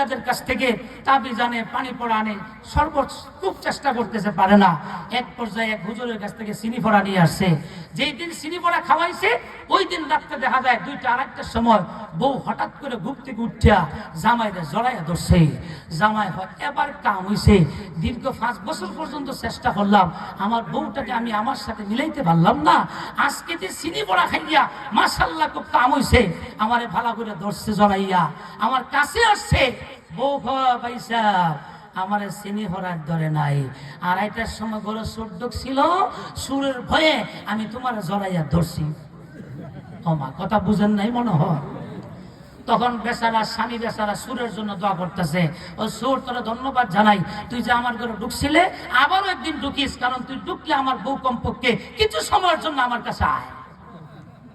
মহিলাদের কাছ থেকে তাবিজ আনে, পানি পড়া আনে, শরবত খুব চেষ্টা করতেছে, পারে না। এক পর্যায়ে এক হুজুরের কাছ থেকে চিনি পড়া নিয়ে আসছে। যেই দিন চিনি পড়া খাওয়াইছে ওই দিন রাত্রে দেখা যায় 2টা 2:30টার সময় বউ হঠাৎ করে ঘুম থেকে উঠিয়া জামাইরে জড়াইয়া ধরছে। জামাই হয় এবার কাম হইছে। দীর্ঘ 5 বছর পর্যন্ত চেষ্টা করলাম, আমার বউটাকে আমি আমার সাথে মিলাইতে পারলাম না। আজকে যে চিনি পড়া খাইয়া মাশাআল্লাহ খুব কাম হইছে, আমারে ভালো করে ধরছে জড়াইয়া, আমার কাছে আসছে। বউ ভাইসা আমার চিনি ভরার ধরে নাই। 2:30টার সময় ঘরে সুর ঢুকছিল, সুরের ভয়ে আমি তোমার জড়াইয়া ধরছি। মা কথা বুঝেন নাই মনে হয়। তখন বেচারা স্বামী বেচারা সুরের জন্য দোয়া করতেছে, ও সুর তোরা ধন্যবাদ জানাই, তুই যে আমার ঘরে ঢুকছিলে আবারও একদিন ঢুকিস, কারণ তুই ঢুকলে আমার বউ কমপক্ষে কিছু সময়ের জন্য আমার কাছে আয়।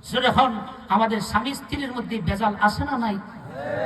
সুর এখন আমাদের স্বামী স্ত্রীর মধ্যে ভেজাল আসে না নাই?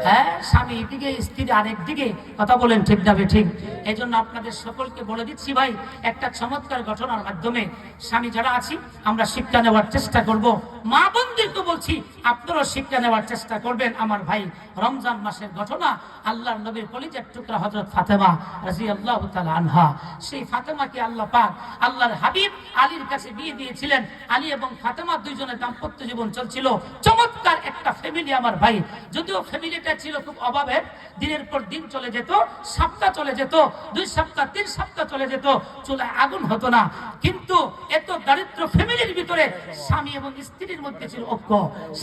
হ্যাঁ, স্বামী এদিকে স্ত্রী আরেক দিকে, কথা বলেন ঠিক না ঠিক? এই জন্য আপনাদের সকলকে বলে দিচ্ছি ভাই, একটা চমৎকার ঘটনার মাধ্যমে স্বামী যারা আছি আমরা শিক্ষা নেওয়ার চেষ্টা করব। মা বোনদেরকে বলছি আপনারাও শিক্ষা নেওয়ার চেষ্টা করবেন। আমার ভাই, রমজান মাসের ঘটনা, আল্লাহর নবীর কলিজার টুকরা হযরত ফাতেমা রাদিয়াল্লাহু তাআলা আনহা, সেই ফাতেমাকে আল্লাহ পাক আল্লাহর হাবিব আলীর কাছে বিয়ে দিয়েছিলেন। আলী এবং ফাতেমা দুইজনের দাম্পত্য জীবন চলছিল, চমৎকার একটা ফ্যামিলি আমার ভাই। যদিও ফ্যামিলিটা ছিল খুব অভাবের, দিনের পর দিন চলে যেত, সপ্তাহ চলে যেত, 2 সপ্তাহ 3 সপ্তাহ চলে যেত, চুলায় আগুন হতো না। কিন্তু এত দারিদ্র ফ্যামিলির ভিতরে স্বামী এবং স্ত্রীর মধ্যে ছিল ঐক্য,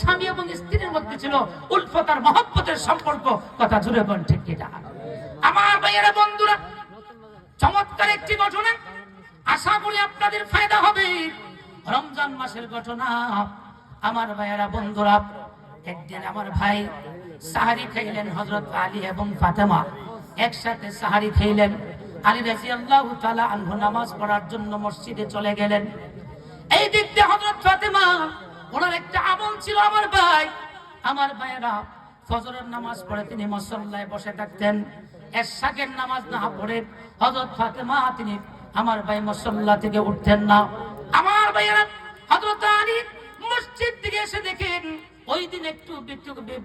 স্বামী এবং স্ত্রীর মধ্যে ছিল উলফত আর মহব্বতের সম্পর্ক। কথা জুড়ে বল ঠিক কিনা? আমার ভাইয়েরা বন্ধুরা, চমৎকার একটি ঘটনা, আশা করি আপনাদের ফায়দা হবে। রমজান মাসের ঘটনা আমার ভাইয়েরা বন্ধুরা। একদিন আমার ভাই সাহারি খাইলেন, হযরত আলী এবং ফাতেমা একসাথে সাহারি খাইলেন। আলী রাদিয়াল্লাহু তাআলা আনহু নামাজ পড়ার জন্য মসজিদে চলে গেলেন। এই দিক দিয়ে হযরত ফাতেমা, ওনার একটা আমল ছিল আমার ভাই, আমার ভাইয়েরা, ফজরের নামাজ পড়ে তিনি মুসল্লায় বসে থাকতেন। এশাকের নামাজ না পড়ে হযরত ফাতেমা তিনি আমার ভাই মুসল্লা থেকে উঠতেন না। আমার ভাইয়েরা, হযরত আলী মসজিদ থেকে এসে দেখেন ওই দিন একটু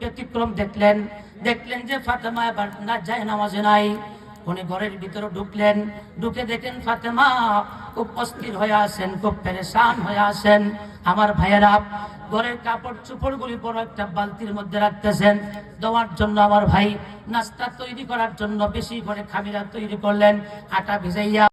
ব্যতিক্রম দেখলেন যে ফাতেমা এবার না যায় নামাজে নাই। উনি ঘরের ভিতরে ঢুকলেন, ঢুকে দেখেন ফাতেমা খুব অস্থির হয়ে আছেন, খুব পেরেশান হয়ে আছেন। আমার ভাইয়েরা, ঘরের কাপড় চোপড় গুলি বড় একটা বালতির মধ্যে রাখতেছেন দেওয়ার জন্য। আমার ভাই নাস্তা তৈরি করার জন্য বেশি করে খামিরা তৈরি করলেন, আটা ভিজাইয়া